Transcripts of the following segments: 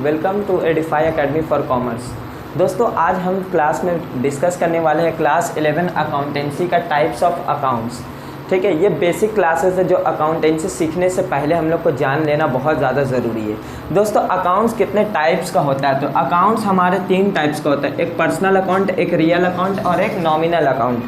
Welcome to Edify Academy for commerce. दोस्तों आज हम क्लास में डिस्कस करने वाले हैं क्लास 11 अकाउंटेंसी का टाइप्स ऑफ अकाउंट्स। ठीक है, ये बेसिक क्लासेस है जो अकाउंटेंसी सीखने से पहले हम लोग को जान लेना बहुत ज़्यादा ज़रूरी है। दोस्तों अकाउंट्स कितने टाइप्स का होता है? तो अकाउंट्स हमारे 3 टाइप्स का होता है, एक पर्सनल अकाउंट, एक रियल अकाउंट और एक nominal account.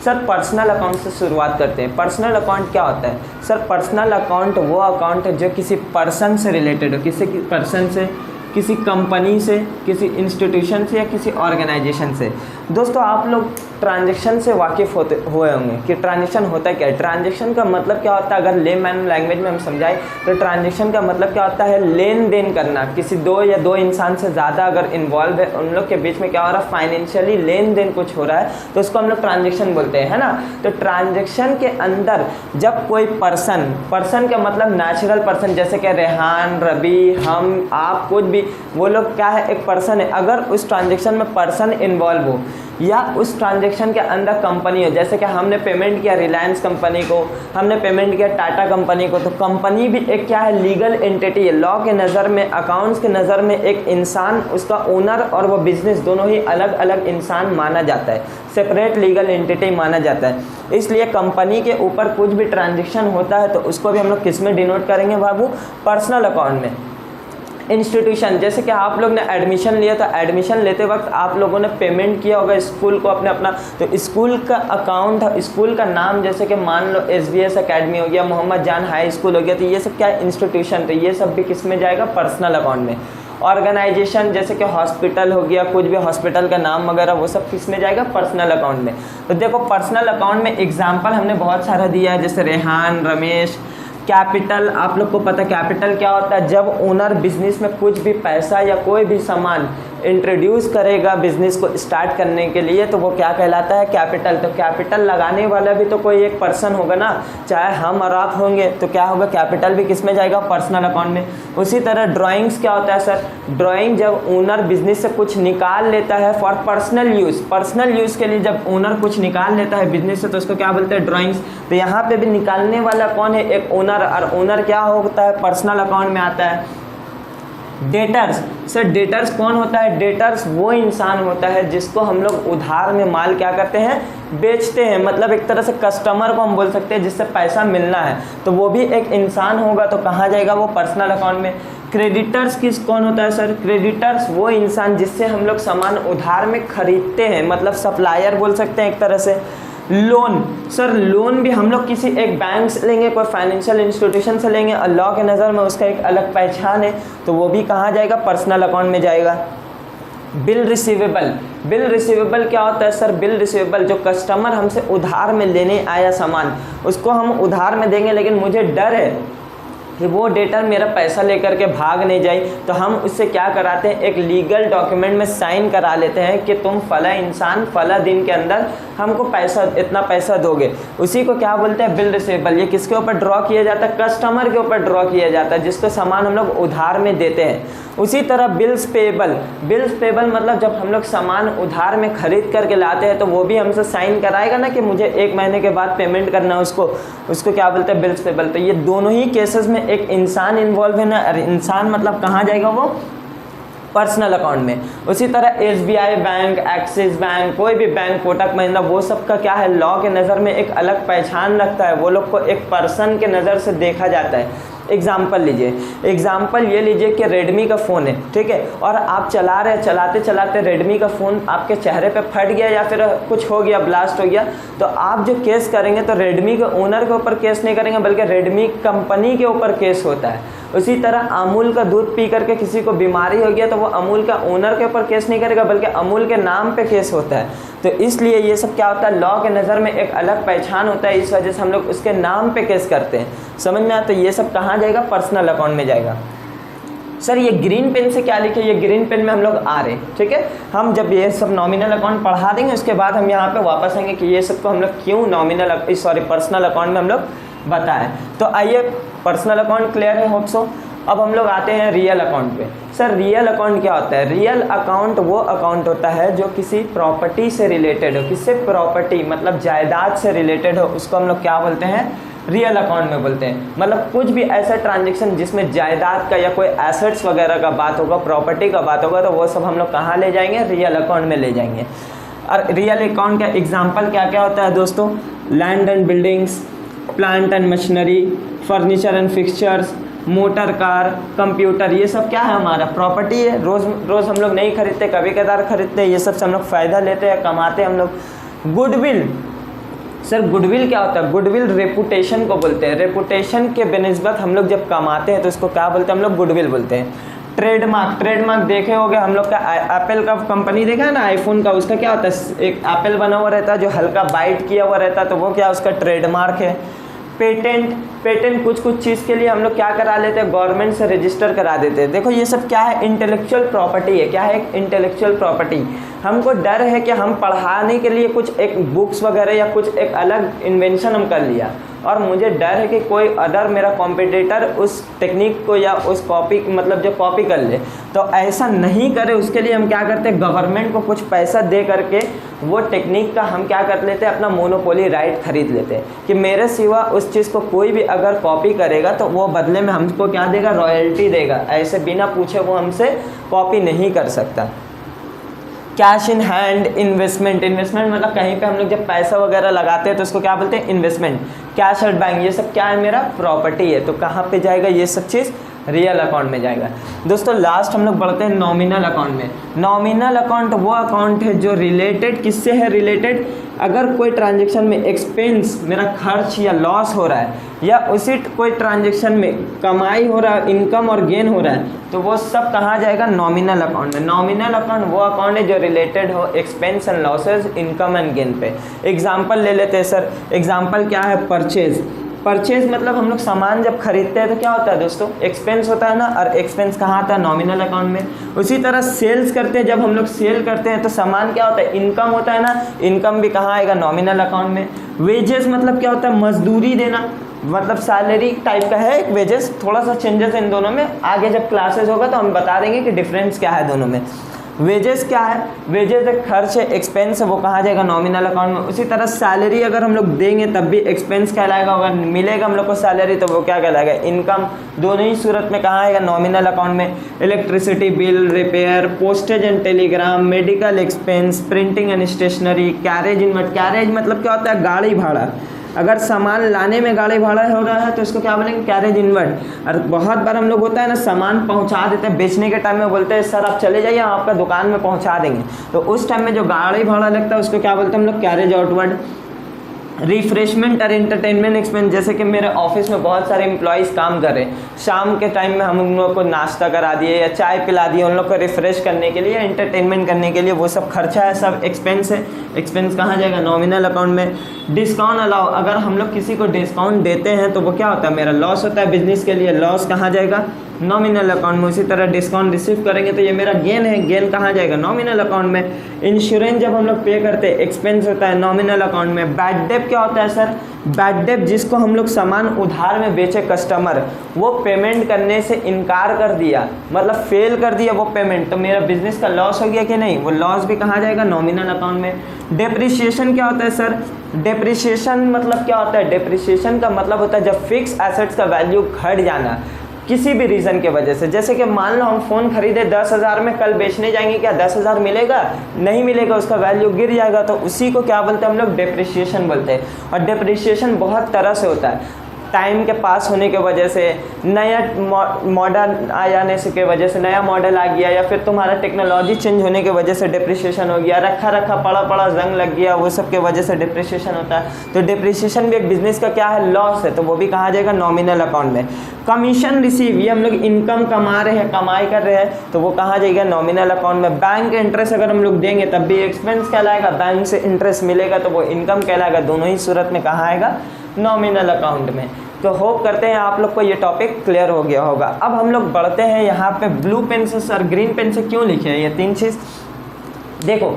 Sir personal account से शुरुआत करते हैं। पर्सनल अकाउंट क्या होता है? सर पर्सनल अकाउंट वो अकाउंट है जो किसी पर्सन से रिलेटेड हो, किसी पर्सन से, किसी कंपनी से, किसी इंस्टीट्यूशन से या किसी ऑर्गेनाइजेशन से। दोस्तों आप लोग ट्रांजैक्शन से वाकिफ़ हुए होंगे कि ट्रांजैक्शन होता है क्या है। ट्रांजैक्शन का मतलब क्या होता है? अगर लेमैन लैंग्वेज में हम समझाएं तो ट्रांजैक्शन का मतलब क्या होता है? लेन देन करना। किसी दो या दो इंसान से ज़्यादा अगर इन्वॉल्व है, उन लोग के बीच में क्या हो रहा है, फाइनेंशियली लेन देन कुछ हो रहा है, तो उसको हम लोग ट्रांजैक्शन बोलते हैं, है ना। तो ट्रांजैक्शन के अंदर जब कोई पर्सन का मतलब नेचुरल पर्सन, जैसे कि रेहान, रवि, हम, आप, कुछ भी, वो लोग क्या है, एक पर्सन है। अगर उस ट्रांजैक्शन में पर्सन इन्वॉल्व हो या उस ट्रांजैक्शन के अंदर कंपनी हो, जैसे कि हमने पेमेंट किया रिलायंस कंपनी को, हमने पेमेंट किया टाटा कंपनी को, तो कंपनी भी एक क्या है, लीगल एंटिटी है। लॉ के नज़र में, अकाउंट्स के नज़र में एक इंसान, उसका ओनर और वो बिजनेस दोनों ही अलग अलग इंसान माना जाता है, सेपरेट लीगल एंटिटी माना जाता है। इसलिए कंपनी के ऊपर कुछ भी ट्रांजैक्शन होता है तो उसको भी हम लोग किस में डिनोट करेंगे बाबू? पर्सनल अकाउंट में। इंस्टीट्यूशन, जैसे कि आप लोग ने एडमिशन लिया, तो एडमिशन लेते वक्त आप लोगों ने पेमेंट किया होगा स्कूल को अपना, तो स्कूल का अकाउंट, स्कूल का नाम, जैसे कि मान लो SBS एकेडमी हो गया, मोहम्मद जान हाई स्कूल हो गया, तो ये सब क्या है, इंस्टीट्यूशन। तो ये सब भी किस में जाएगा? पर्सनल अकाउंट में। ऑर्गेनाइजेशन जैसे कि हॉस्पिटल हो गया, कुछ भी हॉस्पिटल का नाम वगैरह, वो सब किस में जाएगा? पर्सनल अकाउंट में। तो देखो पर्सनल अकाउंट में एग्जाम्पल हमने बहुत सारा दिया है, जैसे रेहान, रमेश। कैपिटल, आप लोग को पता है कैपिटल क्या होता है? जब ओनर बिजनेस में कुछ भी पैसा या कोई भी सामान इंट्रोड्यूस करेगा बिजनेस को स्टार्ट करने के लिए, तो वो क्या कहलाता है? कैपिटल। तो कैपिटल लगाने वाला भी तो कोई एक पर्सन होगा ना, चाहे हम और आप होंगे, तो क्या होगा? कैपिटल भी किस में जाएगा? पर्सनल अकाउंट में। उसी तरह ड्राइंग्स क्या होता है सर? ड्राइंग जब ओनर बिजनेस से कुछ निकाल लेता है for personal use, personal use के लिए जब ओनर कुछ निकाल लेता है बिजनेस से, तो उसको क्या बोलते हैं? ड्राइंग्स। तो यहाँ पे भी निकालने वाला कौन है? एक ओनर। और ओनर क्या होता है? पर्सनल अकाउंट में आता है। डेटर्स, सर डेटर्स कौन होता है? डेटर्स वो इंसान होता है जिसको हम लोग उधार में माल क्या करते हैं? बेचते हैं। मतलब एक तरह से कस्टमर को हम बोल सकते हैं जिससे पैसा मिलना है, तो वो भी एक इंसान होगा। तो कहाँ जाएगा वो? पर्सनल अकाउंट में। क्रेडिटर्स कौन होता है सर? क्रेडिटर्स वो इंसान जिससे हम लोग सामान उधार में खरीदते हैं, मतलब सप्लायर बोल सकते हैं एक तरह से। लोन, सर लोन भी हम लोग किसी एक बैंक से लेंगे, कोई फाइनेंशियल इंस्टीट्यूशन से लेंगे, और लॉ के नज़र में उसका एक अलग पहचान है, तो वो भी कहाँ जाएगा? पर्सनल अकाउंट में जाएगा। बिल रिसीवेबल, बिल रिसीवेबल क्या होता है सर? बिल रिसीवेबल जो कस्टमर हमसे उधार में लेने आया सामान, उसको हम उधार में देंगे, लेकिन मुझे डर है कि वो डेटर मेरा पैसा लेकर के भाग नहीं जाए, तो हम उससे क्या कराते हैं? एक लीगल डॉक्यूमेंट में साइन करा लेते हैं कि तुम फला इंसान फला दिन के अंदर हमको पैसा, इतना पैसा दोगे। उसी को क्या बोलते हैं? Bill receivable. ये किसके ऊपर ड्रॉ किया जाता है? कस्टमर के ऊपर ड्रॉ किया जाता है, जिसको सामान हम लोग उधार में देते हैं। उसी तरह बिल्स पेएबल, बिल्स पेएबल मतलब जब हम लोग सामान उधार में खरीद करके लाते हैं, तो वो भी हमसे साइन कराएगा ना कि मुझे 1 महीने के बाद पेमेंट करना है उसको क्या बोलते हैं? Bills payable. तो ये दोनों ही केसेस में एक इंसान इन्वॉल्व है ना, इंसान मतलब कहाँ जाएगा वो? पर्सनल अकाउंट में। उसी तरह SBI बैंक, एक्सिस बैंक, कोई भी बैंक, कोटक महिंद्रा, वो सब का क्या है? लॉ के नज़र में एक अलग पहचान रखता है, वो लोग को एक पर्सन के नज़र से देखा जाता है। एग्जाम्पल लीजिए, एग्जाम्पल ये लीजिए कि रेडमी का फ़ोन है, ठीक है, और आप चला रहे, चलाते चलाते रेडमी का फ़ोन आपके चेहरे पे फट गया या फिर कुछ हो गया, ब्लास्ट हो गया, तो आप जो केस करेंगे तो रेडमी के ओनर के ऊपर केस नहीं करेंगे, बल्कि रेडमी कंपनी के ऊपर केस होता है। उसी तरह अमूल का दूध पी करके किसी को बीमारी हो गया, तो वो अमूल का ओनर के ऊपर केस नहीं करेगा, बल्कि अमूल के नाम पे केस होता है। तो इसलिए ये सब क्या होता है? लॉ के नज़र में एक अलग पहचान होता है, इस वजह से हम लोग उसके नाम पे केस करते हैं। समझ में आता है? ये सब कहाँ जाएगा? पर्सनल अकाउंट में जाएगा। सर ये ग्रीन पेन से क्या लिखे? ये ग्रीन पेन में हम लोग आ रहे हैं, ठीक है। हम जब ये सब नॉमिनल अकाउंट पढ़ा देंगे, उसके बाद हम यहाँ पे वापस आएंगे कि ये सब को हम लोग क्यों पर्सनल अकाउंट में हम लोग बताएं। तो आइए, पर्सनल अकाउंट क्लियर है, होप सो। अब हम लोग आते हैं रियल अकाउंट पे। सर रियल अकाउंट क्या होता है? रियल अकाउंट वो अकाउंट होता है जो किसी प्रॉपर्टी से रिलेटेड हो। किससे? प्रॉपर्टी मतलब जायदाद से रिलेटेड हो, उसको हम लोग क्या बोलते हैं? रियल अकाउंट में बोलते हैं। मतलब कुछ भी ऐसा ट्रांजेक्शन जिसमें जायदाद का या कोई एसेट्स वगैरह का बात होगा, प्रॉपर्टी का बात होगा, तो वो सब हम लोग कहाँ ले जाएंगे, रियल अकाउंट में ले जाएंगे। और रियल अकाउंट का एग्जाम्पल क्या क्या होता है दोस्तों, land and buildings, plant and machinery, furniture and fixtures, motor car, computer, ये सब क्या है, हमारा प्रॉपर्टी है। रोज़ रोज़ हम लोग नहीं खरीदते, कभी कदार खरीदते, ये सब से हम लोग फ़ायदा लेते हैं, कमाते हैं हम लोग। गुडविल, सर गुडविल क्या होता है, गुडविल रेपुटेशन को बोलते हैं। रेपुटेशन के बेनिस्बत हम लोग जब कमाते हैं तो इसको क्या बोलते हैं, हम लोग गुडविल बोलते हैं। ट्रेडमार्क, ट्रेडमार्क देखे होंगे हम लोग का, एप्पल का कंपनी देखा है ना, आईफोन का, उसका क्या होता है, एक एप्पल बना हुआ रहता है जो हल्का बाइट किया हुआ रहता है, तो वो क्या उसका ट्रेडमार्क है। पेटेंट, पेटेंट कुछ कुछ चीज़ के लिए हम लोग क्या करा लेते हैं, गवर्नमेंट से रजिस्टर करा देते हैं। देखो ये सब क्या है, इंटेलेक्चुअल प्रॉपर्टी है। क्या है, एक इंटेलेक्चुअल प्रॉपर्टी। हमको डर है कि हम पढ़ाने के लिए कुछ एक बुक्स वगैरह या कुछ एक अलग इन्वेंशन हम कर लिया, और मुझे डर है कि कोई अदर मेरा कॉम्पिटिटर उस टेक्निक को या उस कॉपी मतलब जो कॉपी कर ले, तो ऐसा नहीं करे। उसके लिए हम क्या करते हैं, गवर्नमेंट को कुछ पैसा दे करके वो टेक्निक का हम क्या कर लेते हैं, अपना मोनोपोली राइट खरीद लेते हैं कि मेरे सिवा उस चीज़ को कोई भी अगर कॉपी करेगा तो वो बदले में हमको क्या देगा, रॉयल्टी देगा। ऐसे बिना पूछे वो हमसे कॉपी नहीं कर सकता। Cash in hand, investment, investment मतलब कहीं पे हम लोग जब पैसा वगैरह लगाते हैं तो उसको क्या बोलते हैं, इन्वेस्टमेंट। कैश एट बैंक, ये सब क्या है, मेरा प्रॉपर्टी है। तो कहाँ पे जाएगा ये सब चीज़, रियल अकाउंट में जाएगा। दोस्तों लास्ट हम लोग बढ़ते हैं नॉमिनल अकाउंट में। नॉमिनल अकाउंट वो अकाउंट है जो रिलेटेड किससे है, रिलेटेड अगर कोई ट्रांजेक्शन में एक्सपेंस मेरा खर्च या लॉस हो रहा है, या उसी कोई ट्रांजेक्शन में कमाई हो रहा है, इनकम और गेन हो रहा है, तो वो सब कहाँ जाएगा, नॉमिनल अकाउंट में। नॉमिनल अकाउंट वो अकाउंट है जो रिलेटेड हो expense and losses, income and gain पे। एग्जाम्पल ले लेते हैं सर, एग्जाम्पल क्या है, परचेज। परचेज मतलब हम लोग सामान जब खरीदते हैं तो क्या होता है दोस्तों, एक्सपेंस होता है ना, और एक्सपेंस कहाँ आता है, नॉमिनल अकाउंट में। उसी तरह सेल्स करते हैं, जब हम लोग सेल करते हैं तो सामान क्या होता है, इनकम होता है ना, इनकम भी कहाँ आएगा, नॉमिनल अकाउंट में। वेजेस मतलब क्या होता है, मजदूरी देना, मतलब सैलरी टाइप का है एक वेजेस। थोड़ा सा चेंजेस है इन दोनों में, आगे जब क्लासेस होगा तो हम बता देंगे कि डिफरेंस क्या है दोनों में। वेजेस क्या है, वेजेस एक खर्च है, एक्सपेंस है, वो कहाँ जाएगा, नॉमिनल अकाउंट में। उसी तरह सैलरी अगर हम लोग देंगे तब भी एक्सपेंस कहलाएगा, अगर मिलेगा हम लोग को सैलरी तो वो क्या कहलाएगा, इनकम। दोनों ही सूरत में कहाँ आएगा, नॉमिनल अकाउंट में। Electricity bill, repair, postage and telegram, medical expense, printing and stationery, carriage inward. Carriage मतलब क्या होता है, गाड़ी भाड़ा। अगर सामान लाने में गाड़ी भाड़ा हो रहा है तो इसको क्या बोलेंगे, कैरेज इनवर्ट। और बहुत बार हम लोग होता है ना, सामान पहुंचा देते हैं, बेचने के टाइम में बोलते हैं सर आप चले जाइए, आपका दुकान में पहुंचा देंगे, तो उस टाइम में जो गाड़ी भाड़ा लगता है उसको क्या बोलते हैं हम लोग, कैरेज आउटवर्ड। रिफ्रेशमेंट और एंटरटेनमेंट एक्सपेंस, जैसे कि मेरे ऑफिस में बहुत सारे एम्प्लॉयज़ काम कर रहे हैं, शाम के टाइम में हम उन लोगों को नाश्ता करा दिए या चाय पिला दिए, उन लोग को रिफ्रेश करने के लिए, एंटरटेनमेंट करने के लिए, वो सब खर्चा है, सब एक्सपेंस है। एक्सपेंस कहाँ जाएगा, नॉमिनल अकाउंट में। डिस्काउंट अलाउ, अगर हम लोग किसी को डिस्काउंट देते हैं तो वो क्या होता है, मेरा लॉस होता है बिजनेस के लिए, लॉस कहाँ जाएगा, नॉमिनल अकाउंट में। उसी तरह डिस्काउंट रिसीव करेंगे तो ये मेरा गेन है, गेन कहाँ जाएगा, नॉमिनल अकाउंट में। इंश्योरेंस जब हम लोग पे करते हैं, एक्सपेंस होता है नॉमिनल अकाउंट में। बैड डेट क्या होता है सर, बैड डेट जिसको हम लोग सामान उधार में बेचे कस्टमर, वो पेमेंट करने से इनकार कर दिया, मतलब फेल कर दिया वो पेमेंट, तो मेरा बिजनेस का लॉस हो गया कि नहीं, वो लॉस भी कहाँ जाएगा, नॉमिनल अकाउंट में। डेप्रिसिएशन क्या होता है सर, डेप्रिसिएशन मतलब क्या होता है, डेप्रिसिएशन का मतलब होता है जब फिक्स एसेट्स का वैल्यू घट जाना किसी भी रीज़न के वजह से। जैसे कि मान लो हम फ़ोन खरीदे 10,000 में, कल बेचने जाएंगे, क्या 10,000 मिलेगा, नहीं मिलेगा, उसका वैल्यू गिर जाएगा, तो उसी को क्या बोलते हैं हम लोग, डेप्रिसिएशन बोलते हैं। और डेप्रिसिएशन बहुत तरह से होता है, टाइम के पास होने के वजह से, नया मॉडल आ जाने से के वजह से, नया मॉडल आ गया, या फिर तुम्हारा टेक्नोलॉजी चेंज होने के वजह से डिप्रिसिएशन हो गया, रखा रखा पड़ा पड़ा जंग लग गया, वो सब के वजह से डिप्रिसिएशन होता है। तो डिप्रिसिएशन भी एक बिजनेस का क्या है, लॉस है, तो वो भी कहाँ जाएगा, नॉमिनल अकाउंट में। कमीशन रिसीव, ये हम लोग इनकम कमा रहे हैं, कमाई कर रहे हैं, तो वो कहाँ जाएगा, नॉमिनल अकाउंट में। बैंक इंटरेस्ट अगर हम लोग देंगे तब भी एक्सपेंस कहलाएगा, बैंक से इंटरेस्ट मिलेगा तो वो इनकम कहलाएगा, दोनों ही सूरत में कहाँ आएगा, नॉमिनल अकाउंट में। तो होप करते हैं आप लोग को ये टॉपिक क्लियर हो गया होगा। अब हम लोग बढ़ते हैं यहाँ पे, ब्लू पेन से और ग्रीन पेन से क्यों लिखे हैं ये तीन चीज़। देखो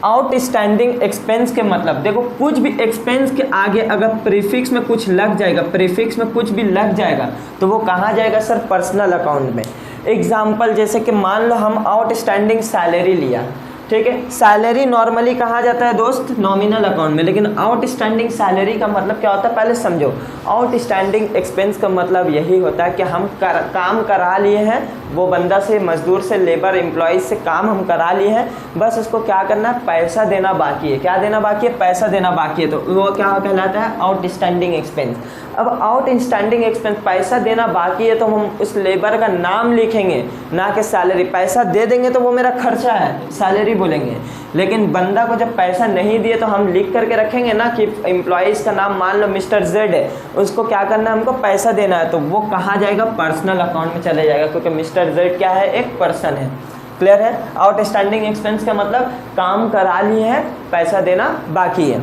आउटस्टैंडिंग एक्सपेंस के मतलब, देखो कुछ भी एक्सपेंस के आगे अगर प्रीफिक्स में कुछ लग जाएगा, प्रीफिक्स में कुछ भी लग जाएगा तो वो कहाँ जाएगा सर, पर्सनल अकाउंट में। एग्जाम्पल जैसे कि मान लो हम आउटस्टैंडिंग सैलरी लिया, ठीक है। सैलरी नॉर्मली कहा जाता है दोस्त नॉमिनल अकाउंट में, लेकिन आउटस्टैंडिंग सैलरी का मतलब क्या होता है पहले समझो। आउटस्टैंडिंग एक्सपेंस का मतलब यही होता है कि हम काम करा लिए हैं, वो बंदा से, मजदूर से, लेबर एम्प्लॉइज से काम हम करा लिए हैं, बस उसको क्या करना है, पैसा देना बाकी है। क्या देना बाकी है? पैसा देना बाकी है, तो वो क्या कहलाता है? Outstanding expense. अब आउटस्टैंडिंग एक्सपेंस पैसा देना बाकी है तो हम उस लेबर का नाम लिखेंगे, ना कि सैलरी। पैसा दे देंगे तो वो मेरा खर्चा है, सैलरी बोलेंगे, लेकिन बंदा को जब पैसा नहीं दिए तो हम लिख करके रखेंगे ना कि एम्प्लॉइज़ का नाम मान लो मिस्टर जेड है, उसको क्या करना है, हमको पैसा देना है, तो वो कहाँ जाएगा? पर्सनल अकाउंट में चले जाएगा, क्योंकि मिस्टर जेड क्या है? एक पर्सन है। क्लियर है? आउटस्टैंडिंग एक्सपेंस का मतलब काम करा लिए हैं, पैसा देना बाकी है।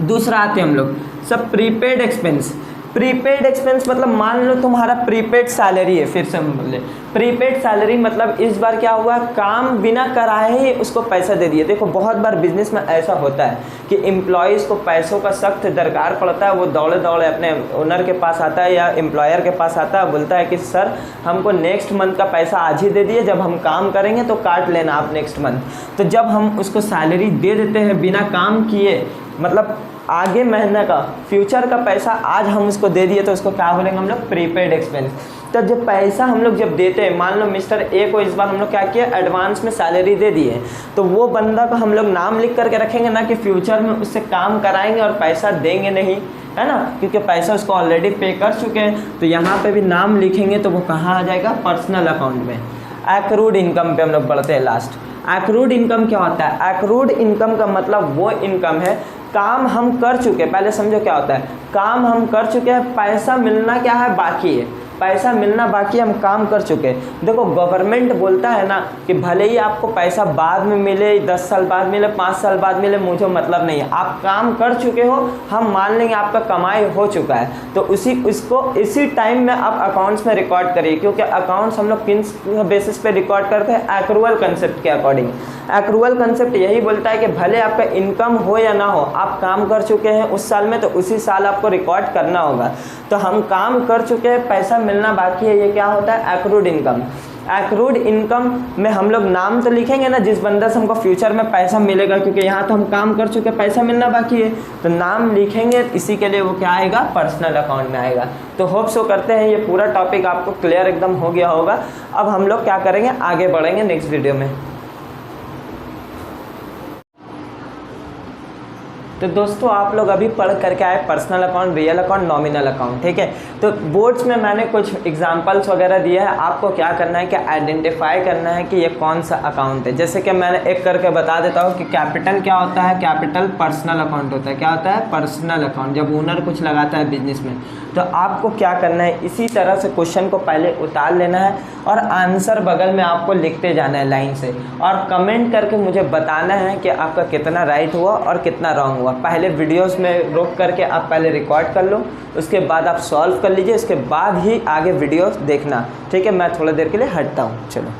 दूसरा आते हैं हम लोग सब प्रीपेड एक्सपेंस। प्रीपेड एक्सपेंस मतलब मान लो तुम्हारा प्रीपेड सैलरी है, फिर से हम बोले प्रीपेड सैलरी मतलब इस बार क्या हुआ, काम बिना कराए ही उसको पैसा दे दिए। देखो बहुत बार बिजनेस में ऐसा होता है कि एम्प्लॉयज़ को पैसों का सख्त दरकार पड़ता है, वो दौड़े दौड़े अपने ओनर के पास आता है या एम्प्लॉयर के पास आता है, बोलता है कि सर हमको नेक्स्ट मंथ का पैसा आज ही दे दिए, जब हम काम करेंगे तो काट लेना आप नेक्स्ट मंथ। तो जब हम उसको सैलरी दे देते हैं बिना काम किए, मतलब आगे महीने का फ्यूचर का पैसा आज हम उसको दे दिए, तो उसको क्या बोलेंगे हम लोग? Prepaid expense. तो जब पैसा हम लोग जब देते हैं, मान लो मिस्टर ए को इस बार हम लोग क्या किया, एडवांस में सैलरी दे दिए, तो वो बंदा को हम लोग नाम लिख करके रखेंगे ना कि फ्यूचर में उससे काम कराएंगे और पैसा देंगे नहीं, है ना, क्योंकि पैसा उसको ऑलरेडी पे कर चुके हैं। तो यहाँ पे भी नाम लिखेंगे तो वो कहाँ आ जाएगा? पर्सनल अकाउंट में। एक्रूड इनकम पे हम लोग बढ़ते हैं लास्ट। एक्रूड इनकम क्या होता है? एक्रूड इनकम का मतलब वो इनकम है, काम हम कर चुके, पहले समझो क्या होता है, काम हम कर चुके हैं, पैसा मिलना क्या है? बाकी है, पैसा मिलना बाकी, हम काम कर चुके हैं। देखो गवर्नमेंट बोलता है ना कि भले ही आपको पैसा बाद में मिले, 10 साल बाद मिले, 5 साल बाद मिले, मुझे मतलब नहीं है, आप काम कर चुके हो, हम मान लेंगे आपका कमाई हो चुका है, तो इसी टाइम में आप अकाउंट्स में रिकॉर्ड करिए, क्योंकि अकाउंट्स हम लोग किन बेसिस पे रिकॉर्ड करते हैं? एक्रूअल कंसेप्ट के अकॉर्डिंग। एक्रूअल कंसेप्ट यही बोलता है कि भले आपका इनकम हो या ना हो, आप काम कर चुके हैं उस साल में, तो उसी साल आपको रिकॉर्ड करना होगा। तो हम काम कर चुके हैं, पैसा मिलना बाकी है, ये क्या होता है? Accrued income. एक्रूड इनकम में हम लोग नाम तो लिखेंगे ना जिस बंदा से हमको फ्यूचर में पैसा मिलेगा, क्योंकि यहाँ तो हम काम कर चुके, पैसा मिलना बाकी है, तो नाम लिखेंगे, इसी के लिए वो क्या आएगा? पर्सनल अकाउंट में आएगा। तो होप सो करते हैं ये पूरा टॉपिक आपको क्लियर एकदम हो गया होगा। अब हम लोग क्या करेंगे, आगे बढ़ेंगे नेक्स्ट वीडियो में। तो दोस्तों आप लोग अभी पढ़ करके आए personal account, real account, nominal account, ठीक है। तो बोर्ड्स में मैंने कुछ एग्जांपल्स वगैरह दिए हैं, आपको क्या करना है कि आइडेंटिफाई करना है कि ये कौन सा अकाउंट है। जैसे कि मैंने एक करके बता देता हूँ कि कैपिटल क्या होता है, कैपिटल पर्सनल अकाउंट होता है। क्या होता है? पर्सनल अकाउंट, जब ओनर कुछ लगाता है बिजनेस में। तो आपको क्या करना है, इसी तरह से क्वेश्चन को पहले उतार लेना है और आंसर बगल में आपको लिखते जाना है लाइन से, और कमेंट करके मुझे बताना है कि आपका कितना राइट हुआ और कितना रॉन्ग हुआ। पहले वीडियोस में रोक करके आप पहले रिकॉर्ड कर लो, उसके बाद आप सॉल्व कर लीजिए, उसके बाद ही आगे वीडियोस देखना, ठीक है। मैं थोड़ा देर के लिए हटता हूँ, चलो।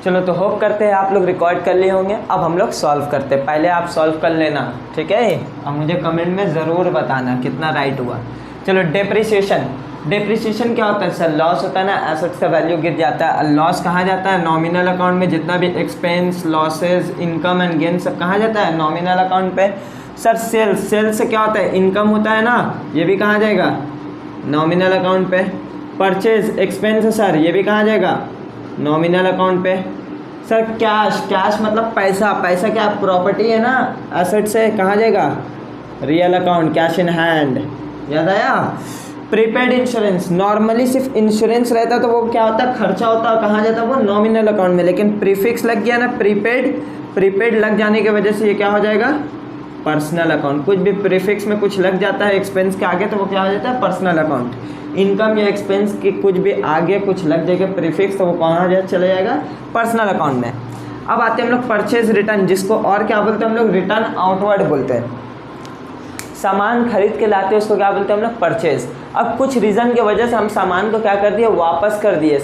चलो तो होप करते हैं आप लोग रिकॉर्ड कर लिए होंगे। अब हम लोग सॉल्व करते हैं, पहले आप सॉल्व कर लेना, ठीक है, और मुझे कमेंट में ज़रूर बताना कितना राइट हुआ। चलो डेप्रिसिएशन, डेप्रिसिएशन क्या होता है सर? लॉस होता है ना, एसेट्स का वैल्यू गिर जाता है। लॉस कहाँ जाता है? नॉमिनल अकाउंट में। जितना भी expense, losses, income and gain सब कहाँ जाता है? नॉमिनल अकाउंट पे। सर सेल्स, सेल्स से क्या होता है? इनकम होता है ना, ये भी कहाँ जाएगा? नॉमिनल अकाउंट पे। परचेज एक्सपेंस है सर, ये भी कहाँ जाएगा? नॉमिनल अकाउंट पे। सर कैश, कैश मतलब पैसा, पैसा क्या प्रॉपर्टी है ना, एसेट से कहाँ जाएगा? Real account, cash in hand. याद आया? प्रीपेड इंश्योरेंस, नॉर्मली सिर्फ इंश्योरेंस रहता तो वो क्या होता है? खर्चा होता है, कहाँ जाता है वो? नॉमिनल अकाउंट में। लेकिन प्रीफिक्स लग गया ना, प्रीपेड, प्रीपेड लग जाने की वजह से ये क्या हो जाएगा? Personal account. कुछ भी प्रीफिक्स में कुछ लग जाता है एक्सपेंस के आगे तो वो क्या हो जाता है? Personal account. इनकम या एक्सपेंस के कुछ भी आगे कुछ लग जाएगा प्रीफिक्स तो वो कहाँ चला जाएगा? पर्सनल अकाउंट में। अब आते हैं हम लोग परचेज रिटर्न, जिसको और क्या बोलते हैं हम लोग? रिटर्न आउटवर्ड बोलते हैं। सामान खरीद के लाते हैं उसको क्या बोलते हैं हम लोग? परचेज। अब कुछ रीज़न की वजह से हम सामान को क्या कर दिए? वापस कर दिए।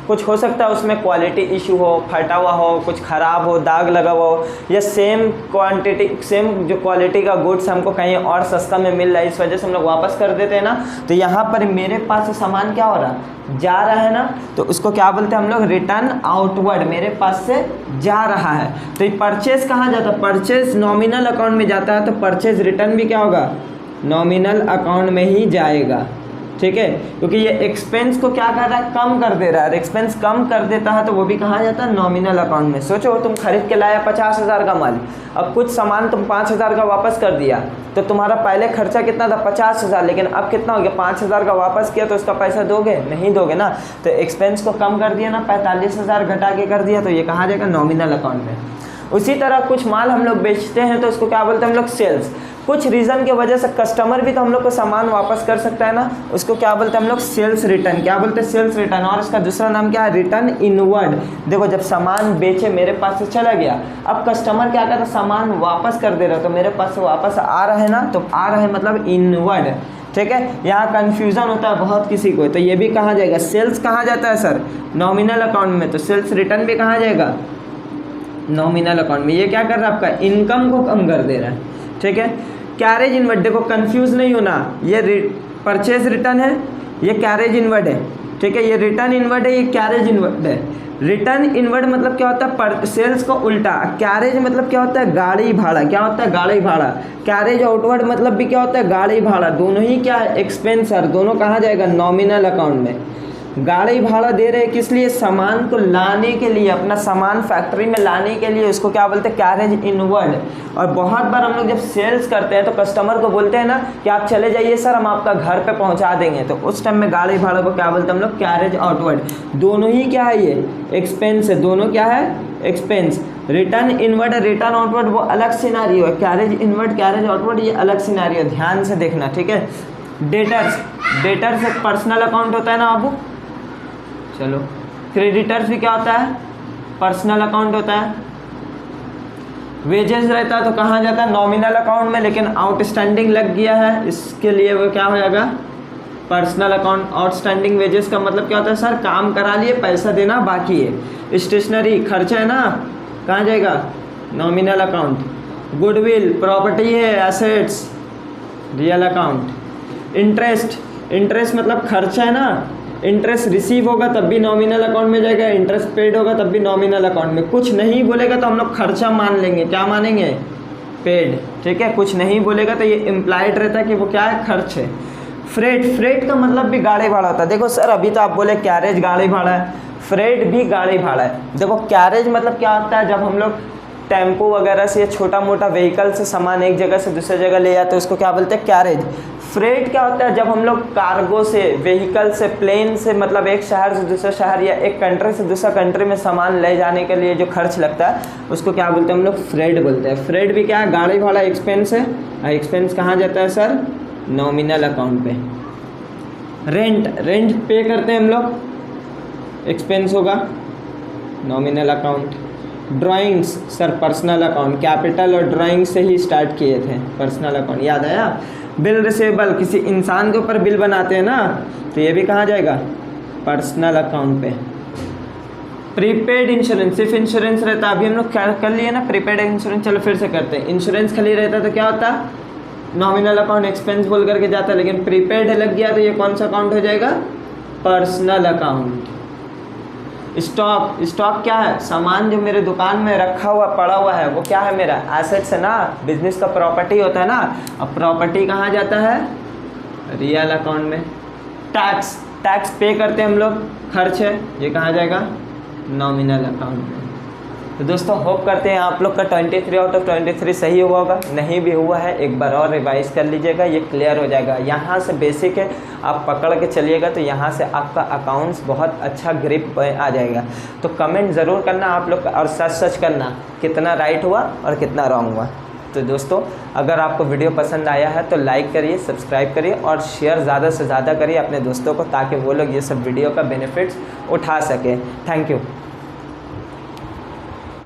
कुछ हो सकता है उसमें क्वालिटी इशू हो, फटा हुआ हो, कुछ ख़राब हो, दाग लगा हुआ हो, या सेम क्वांटिटी सेम जो क्वालिटी का गुड्स हमको कहीं और सस्ता में मिल रहा है, इस वजह से हम लोग वापस कर देते हैं ना। तो यहाँ पर मेरे पास से सामान क्या हो रहा है, जा रहा है ना, तो उसको क्या बोलते हैं हम लोग, रिटर्न आउटवर्ड, मेरे पास से जा रहा है। तो ये परचेज कहाँ जाता है, परचेज नॉमिनल अकाउंट में जाता है, तो परचेज रिटर्न भी क्या होगा, नॉमिनल अकाउंट में ही जाएगा। ठीक है, क्योंकि ये एक्सपेंस को क्या कर रहा है, कम कर दे रहा है। एक्सपेंस कम कर देता है तो वो भी कहाँ जाता है, नॉमिनल अकाउंट में। सोचो तुम खरीद के लाया 50,000 का माल, अब कुछ सामान तुम 5,000 का वापस कर दिया, तो तुम्हारा पहले खर्चा कितना था, 50,000, लेकिन अब कितना हो गया, 5,000 का वापस किया, तो उसका पैसा दोगे, नहीं दोगे ना। तो एक्सपेंस को कम कर दिया ना, 45,000 घटा के कर दिया, तो ये कहाँ जाएगा, नॉमिनल अकाउंट में। उसी तरह कुछ माल हम लोग बेचते हैं तो उसको क्या बोलते हैं हम लोग, सेल्स। कुछ रीज़न की वजह से कस्टमर भी तो हम लोग को सामान वापस कर सकता है ना, उसको क्या बोलते हैं हम लोग, सेल्स रिटर्न। क्या बोलते हैं, सेल्स रिटर्न। और इसका दूसरा नाम क्या है, रिटर्न इनवर्ड। देखो जब सामान बेचे मेरे पास से चला गया, अब कस्टमर क्या करता है, सामान वापस कर दे रहा है, तो मेरे पास से वापस आ रहा है ना, तो आ रहा है मतलब इनवर्ड। ठीक है, यहाँ कन्फ्यूज़न होता है बहुत किसी को, तो ये भी कहाँ जाएगा, सेल्स कहाँ जाता है सर, नॉमिनल अकाउंट में, तो सेल्स रिटर्न भी कहाँ जाएगा, नॉमिनल अकाउंट में। ये क्या कर रहा है, आपका इनकम को कम कर दे रहा है। ठीक है, कैरेज इनवर्ड, देखो कंफ्यूज नहीं होना, ये परचेज रिटर्न है, ये कैरेज इनवर्ड है। ठीक है, ये रिटर्न इनवर्ड है, ये कैरेज इनवर्ड है। रिटर्न इनवर्ड मतलब क्या होता है, पर सेल्स को उल्टा। कैरेज मतलब क्या होता है, गाड़ी भाड़ा। क्या होता है, गाड़ी भाड़ा। कैरेज आउटवर्ड मतलब भी क्या होता है, गाड़ी भाड़ा। दोनों ही क्या है, एक्सपेंस है, दोनों कहाँ जाएगा, नॉमिनल अकाउंट में। गाड़ी भाड़ा दे रहे हैं किस लिए, सामान को लाने के लिए, अपना सामान फैक्ट्री में लाने के लिए, उसको क्या बोलते हैं, कैरेज इनवर्ड। और बहुत बार हम लोग जब सेल्स करते हैं तो कस्टमर को बोलते हैं ना कि आप चले जाइए सर, हम आपका घर पे पहुंचा देंगे, तो उस टाइम में गाड़ी भाड़ा को क्या बोलते हैं हम लोग, कैरेज आउटवर्ड। दोनों ही क्या है, ये एक्सपेंस है, दोनों क्या है, expense. Return inward, return outward वो अलग सिनारियो है, कैरेज इनवर्ड, कैरेज आउटवर्ड ये अलग सिनारियो, ध्यान से देखना। ठीक है, डेटर्स, डेटर्स एक पर्सनल अकाउंट होता है ना बाबू, चलो। क्रेडिटर्स भी क्या होता है, पर्सनल अकाउंट होता है। वेजेस रहता है तो कहाँ जाता है, नॉमिनल अकाउंट में, लेकिन आउटस्टैंडिंग लग गया है, इसके लिए वो क्या हो जाएगा, पर्सनल अकाउंट। आउटस्टैंडिंग वेजेस का मतलब क्या होता है, सर काम करा लिए, पैसा देना बाकी है। स्टेशनरी खर्चा है ना, कहाँ जाएगा, नॉमिनल अकाउंट। गुडविल प्रॉपर्टी है, assets, real account. Interest, interest मतलब खर्चा है ना, इंटरेस्ट रिसीव होगा तब भी नॉमिनल अकाउंट में जाएगा, इंटरेस्ट पेड होगा तब भी नॉमिनल अकाउंट में। कुछ नहीं बोलेगा तो हम लोग खर्चा मान लेंगे, क्या मानेंगे, पेड। ठीक है, कुछ नहीं बोलेगा तो ये इम्प्लाइड रहता है कि वो क्या है, खर्च है। फ्रेट, फ्रेट का मतलब भी गाड़ी भाड़ा होता है। देखो सर अभी तो आप बोले कैरेज गाड़ी भाड़ा है, फ्रेट भी गाड़ी भाड़ा है। देखो कैरेज मतलब क्या होता है, जब हम लोग टेम्पो वगैरह से या छोटा मोटा व्हीकल से सामान एक जगह से दूसरी जगह ले जाते हैं, उसको क्या बोलते हैं, कैरेज। फ्रेट क्या होता है, जब हम लोग कार्गो से, व्हीकल से, प्लेन से, मतलब एक शहर से दूसरे शहर या एक कंट्री से दूसरा कंट्री में सामान ले जाने के लिए जो खर्च लगता है, उसको क्या बोलते हैं हम लोग, फ्रेट बोलते हैं। फ्रेट भी क्या है, गाड़ी भाड़ा एक्सपेंस है, और एक्सपेंस कहाँ जाता है सर, नॉमिनल अकाउंट पे। रेंट, रेंट पे करते हैं हम लोग, एक्सपेंस होगा, nominal account. Drawings sir personal account, capital और ड्राइंग से ही स्टार्ट किए थे, पर्सनल अकाउंट, याद आया। बिल रिसीवेबल, किसी इंसान के ऊपर बिल बनाते हैं ना, तो ये भी कहाँ जाएगा, पर्सनल अकाउंट पे। प्रीपेड इंश्योरेंस, सिर्फ इंश्योरेंस रहता है, अभी हम लोग क्या कर लिए ना, प्रीपेड इंश्योरेंस। चलो फिर से करते हैं। इंश्योरेंस खाली रहता तो क्या होता, नॉमिनल अकाउंट एक्सपेंस बोल करके जाता है, लेकिन प्रीपेड लग गया तो ये कौन सा अकाउंट हो जाएगा, पर्सनल अकाउंट। स्टॉक, स्टॉक क्या है, सामान जो मेरे दुकान में रखा हुआ पड़ा हुआ है वो क्या है, मेरा एसेट्स है ना, बिजनेस का प्रॉपर्टी होता है ना। अब प्रॉपर्टी कहाँ जाता है, रियल अकाउंट में। टैक्स, टैक्स पे करते हैं हम लोग, खर्च है, ये कहाँ जाएगा, नॉमिनल अकाउंट में। तो दोस्तों होप करते हैं आप लोग का 23 आउट ऑफ 23 सही हुआ होगा। नहीं भी हुआ है एक बार और रिवाइज कर लीजिएगा, ये क्लियर हो जाएगा। यहाँ से बेसिक है, आप पकड़ के चलिएगा तो यहाँ से आपका अकाउंट्स बहुत अच्छा ग्रिप आ जाएगा। तो कमेंट ज़रूर करना आप लोग, और सच करना कितना राइट हुआ और कितना रॉन्ग हुआ। तो दोस्तों अगर आपको वीडियो पसंद आया है तो लाइक करिए, सब्सक्राइब करिए और शेयर ज़्यादा से ज़्यादा करिए अपने दोस्तों को, ताकि वो लोग ये सब वीडियो का बेनिफिट्स उठा सकें। Thank you.